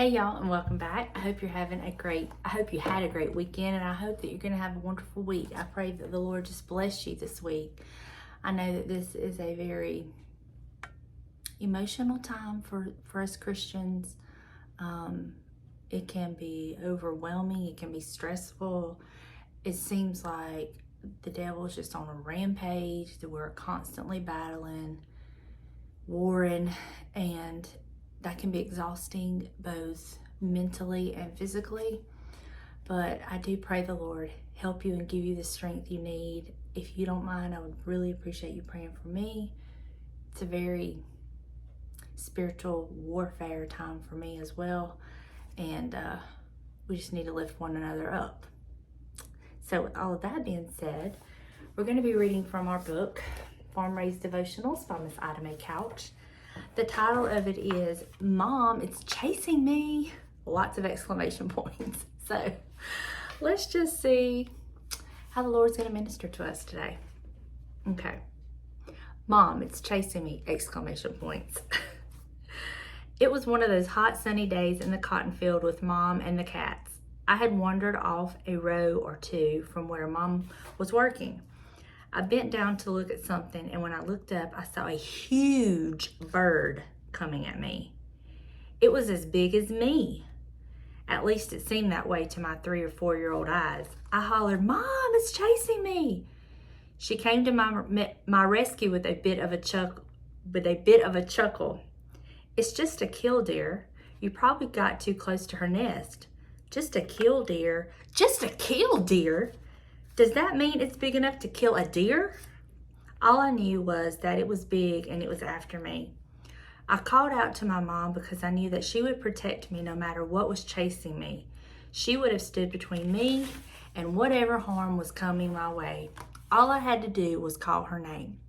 Hey y'all, and welcome back. I hope you had a great weekend, and I hope that you're going to have a wonderful week. I pray that the Lord just bless you this week. I know that this is a very emotional time for us Christians. It can be overwhelming. It can be stressful. It seems like the devil is just on a rampage, that we're constantly battling, warring, and that can be exhausting both mentally and physically. But I do pray the Lord help you and give you the strength you need. If you don't mind, I would really appreciate you praying for me. It's a very spiritual warfare time for me as well. And we just need to lift one another up. So with all of that being said, we're going to be reading from our book, Raised Devotionals by Miss Ida Mae Couch. The title of it is Mom, It's Chasing Me. Lots of exclamation points. So let's just see how the Lord's going to minister to us today. Okay. Mom, it's chasing me, exclamation points. It was one of those hot sunny days in the cotton field with Mom and the cats. I had wandered off a row or two from where Mom was working. I bent down to look at something, and when I looked up, I saw a huge bird coming at me. It was as big as me. At least it seemed that way to my 3 or 4-year-old eyes. I hollered, "Mom, it's chasing me." She came to my rescue with a bit of a chuckle. "It's just a killdeer. You probably got too close to her nest." "Just a killdeer? Just a killdeer? Does that mean it's big enough to kill a deer?" All I knew was that it was big and it was after me. I called out to my mom because I knew that she would protect me no matter what was chasing me. She would have stood between me and whatever harm was coming my way. All I had to do was call her name.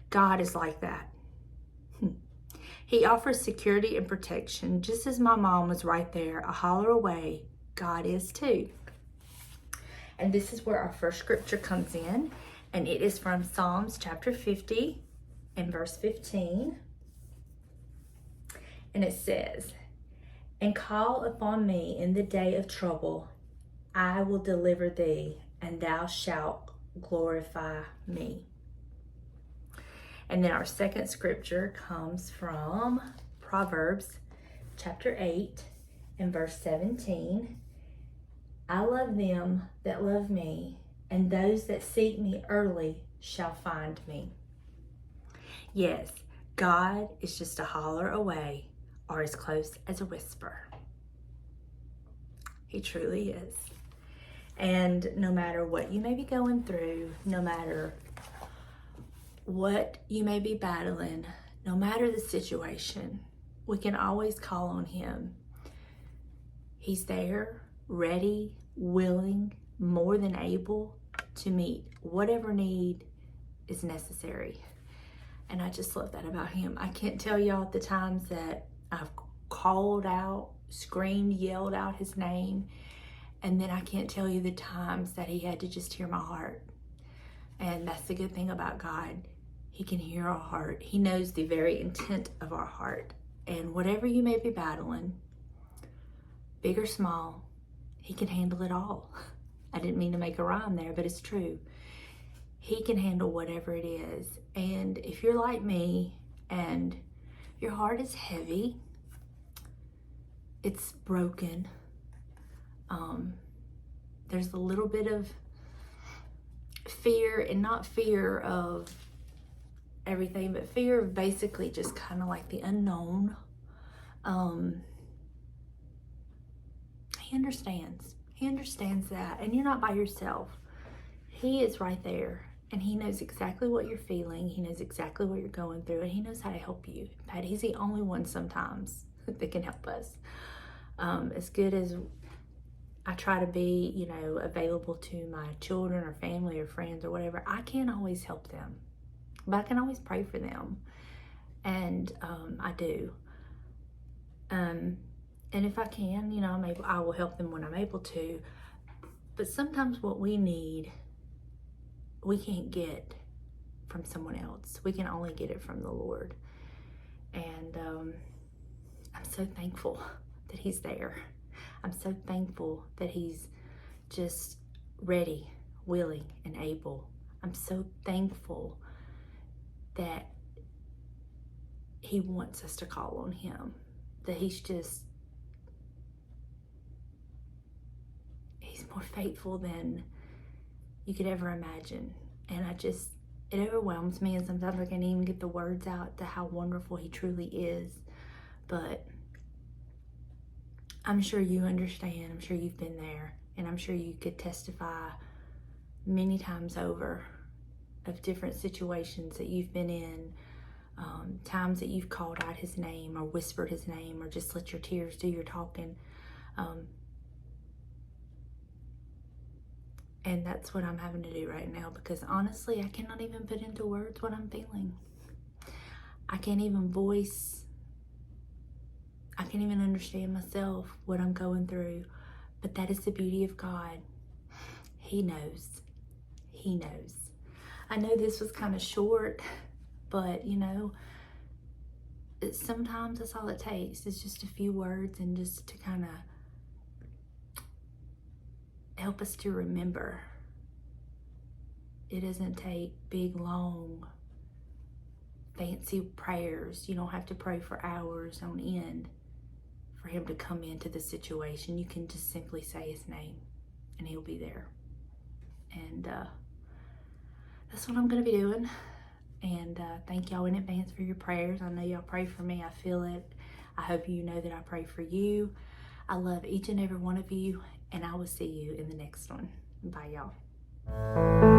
God is like that. He offers security and protection just as my mom was right there, a holler away. God is too. And this is where our first scripture comes in, and it is from Psalms chapter 50 and verse 15. And it says, "And call upon me in the day of trouble. I will deliver thee, and thou shalt glorify me." And then our second scripture comes from Proverbs chapter 8 and verse 17. "I love them that love me, and those that seek me early shall find me." Yes, God is just a holler away, or as close as a whisper. He truly is. And no matter what you may be going through, no matter what you may be battling, no matter the situation, we can always call on Him. He's there, ready, willing, more than able to meet whatever need is necessary. And I just love that about Him. I can't tell y'all the times that I've called out, screamed, yelled out His name, and then I can't tell you the times that He had to just hear my heart. And that's the good thing about God. He can hear our heart. He knows the very intent of our heart. And whatever you may be battling, big or small, He can handle it all. I didn't mean to make a rhyme there, but it's true. He can handle whatever it is. And if you're like me and your heart is heavy, it's broken, there's a little bit of fear, and not fear of everything, but fear of basically just kind of like the unknown. He understands. He understands that. And you're not by yourself. He is right there. And He knows exactly what you're feeling. He knows exactly what you're going through. And He knows how to help you. In fact, He's the only one sometimes that can help us. As good as I try to be, available to my children or family or friends or whatever, I can't always help them. But I can always pray for them. And I do. And if I can, I will help them when I'm able to. But sometimes what we need, we can't get from someone else. We can only get it from the Lord. And I'm so thankful that he's there. I'm so thankful that he's just ready, willing, and able. I'm so thankful that he wants us to call on him, that he's more faithful than you could ever imagine. And it overwhelms me, and sometimes I can't even get the words out to how wonderful he truly is. But I'm sure you understand. I'm sure you've been there, and I'm sure you could testify many times over of different situations that you've been in, times that you've called out his name or whispered his name or just let your tears do your talking. And that's what I'm having to do right now, because honestly, I cannot even put into words what I'm feeling. I can't even understand myself what I'm going through. But that is the beauty of God. He knows. He knows. I know this was kind of short, but sometimes that's all it takes. It's just a few words, and just to kind of help us to remember. It doesn't take big, long, fancy prayers. You don't have to pray for hours on end for him to come into the situation. You can just simply say his name and he'll be there. And that's what I'm going to be doing. And thank y'all in advance for your prayers. I know y'all pray for me. I feel it. I hope you know that I pray for you. I love each and every one of you, and I will see you in the next one. Bye, y'all.